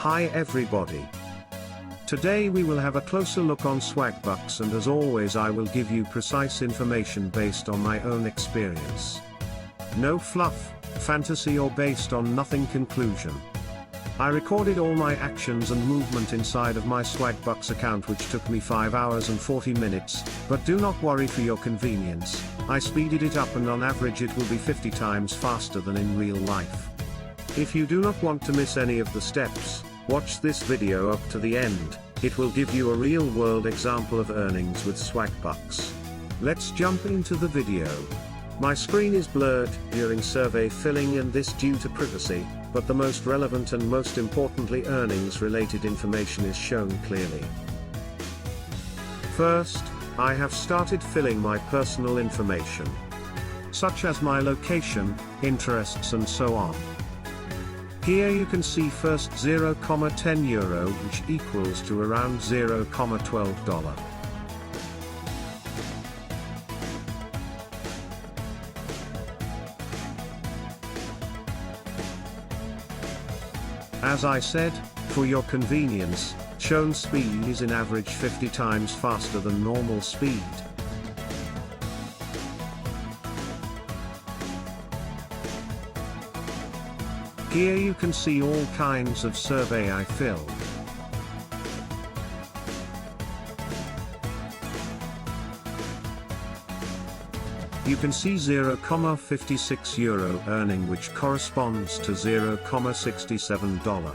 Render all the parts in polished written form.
Hi everybody. Today we will have a closer look on Swagbucks, and as always I will give you precise information based on my own experience. No fluff, fantasy or based on nothing conclusion. I recorded all my actions and movement inside of my Swagbucks account, which took me 5 hours and 40 minutes, but do not worry, for your convenience, I speeded it up and on average it will be 50 times faster than in real life. If you do not want to miss any of the steps, watch this video up to the end. It will give you a real-world example of earnings with Swagbucks. Let's jump into the video. My screen is blurred during survey filling, and this due to privacy, but the most relevant and most importantly earnings-related information is shown clearly. First, I have started filling my personal information, such as my location, interests and so on. Here you can see first 0,10 euro, which equals to around $0,12. As I said, for your convenience, shown speed is in average 50 times faster than normal speed. Here you can see all kinds of survey I filled. You can see 0,56 euro earning, which corresponds to $0,67.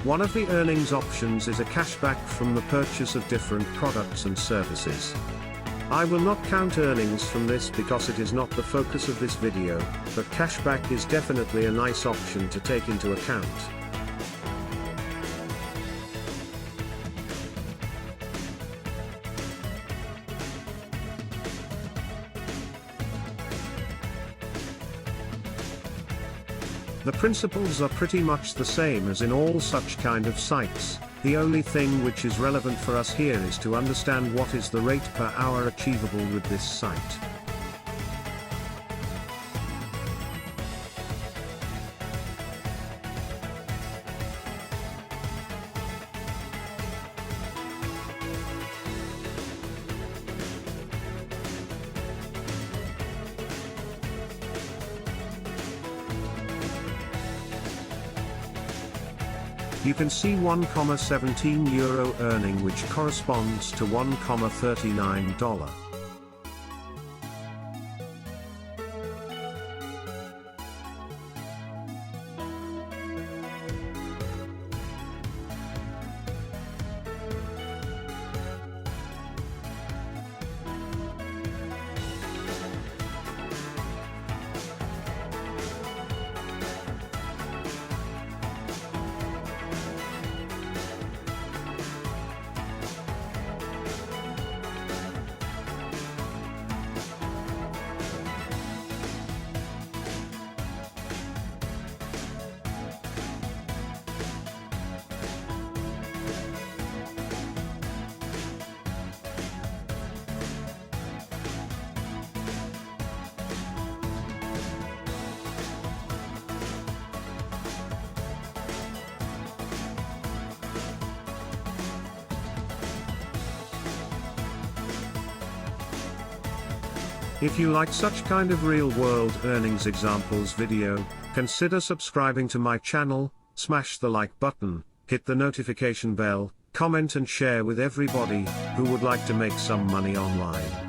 One of the earnings options is a cashback from the purchase of different products and services. I will not count earnings from this because it is not the focus of this video, but cashback is definitely a nice option to take into account. The principles are pretty much the same as in all such kind of sites. The only thing which is relevant for us here is to understand what is the rate per hour achievable with this site. You can see 1,17 euro earning, which corresponds to $1,39. If you like such kind of real-world earnings examples video, consider subscribing to my channel, smash the like button, hit the notification bell, comment and share with everybody who would like to make some money online.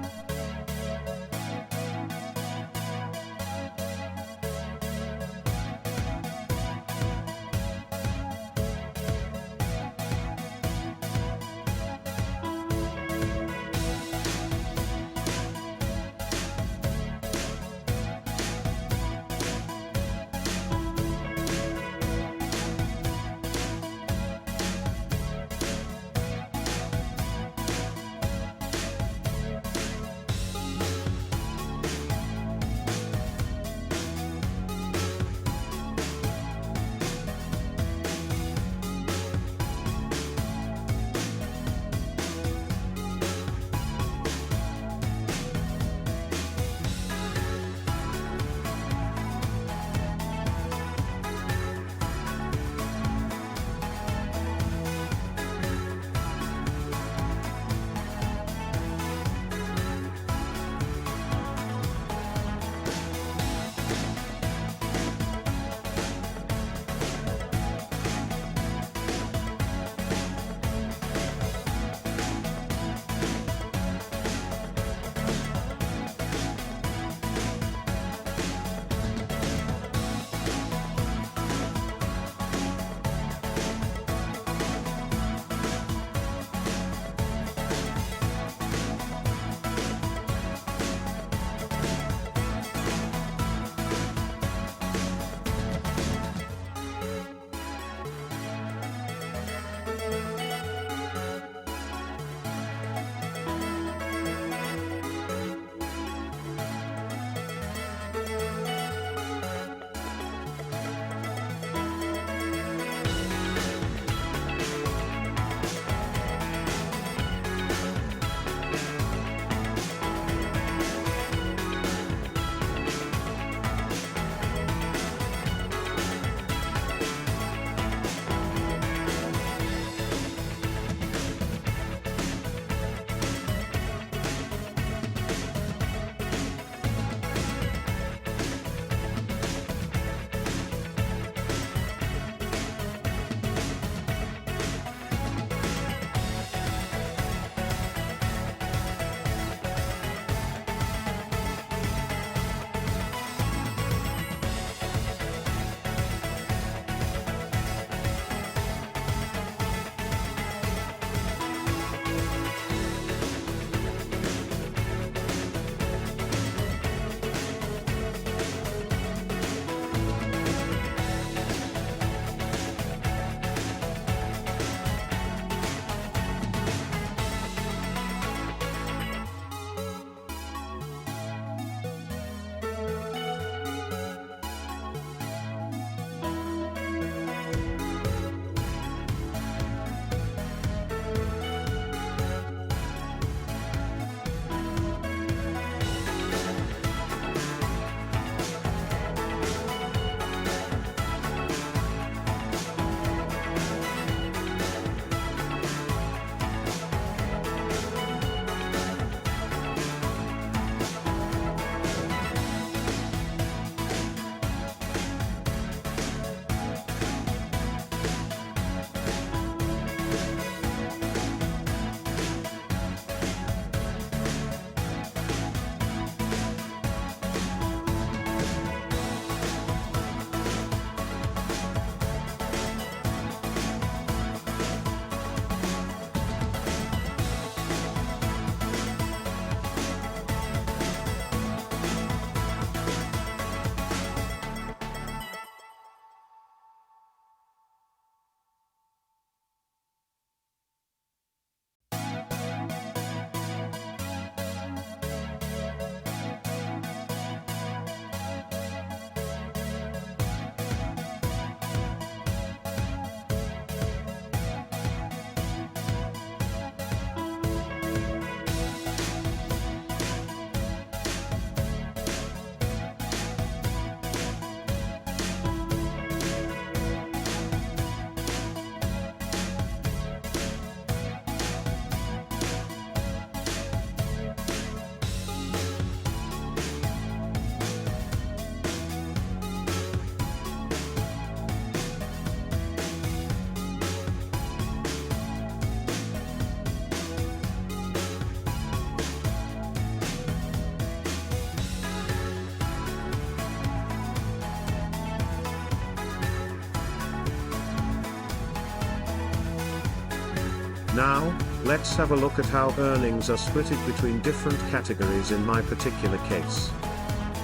Now, let's have a look at how earnings are split between different categories in my particular case.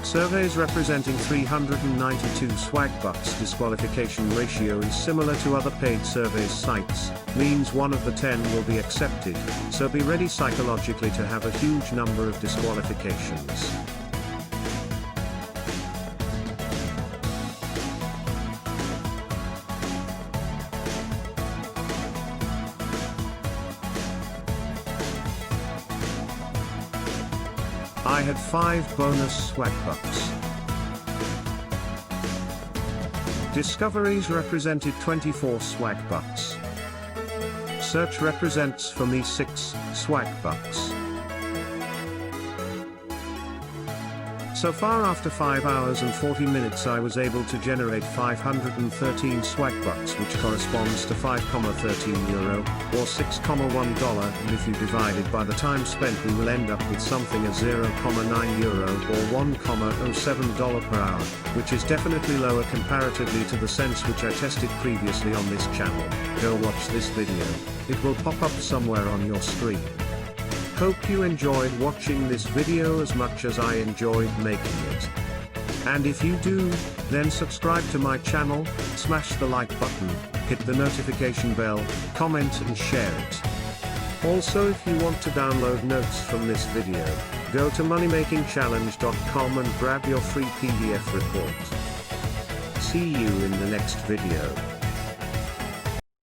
Surveys representing 392 Swagbucks disqualification ratio is similar to other paid surveys sites, means one of the 10 will be accepted, so be ready psychologically to have a huge number of disqualifications. I had 5 bonus Swagbucks. Discoveries represented 24 Swagbucks. Search represents for me 6 Swagbucks. So far, after 5 hours and 40 minutes, I was able to generate 513 Swagbucks, which corresponds to €5.13 or $6.1, and if you divide it by the time spent, we will end up with something as €0.9 or $1.07 per hour, which is definitely lower comparatively to the cents which I tested previously on this channel. Go watch this video, it will pop up somewhere on your screen. Hope you enjoyed watching this video as much as I enjoyed making it. And if you do, then subscribe to my channel, smash the like button, hit the notification bell, comment and share it. Also, if you want to download notes from this video, go to moneymakingchallenge.com and grab your free PDF report. See you in the next video.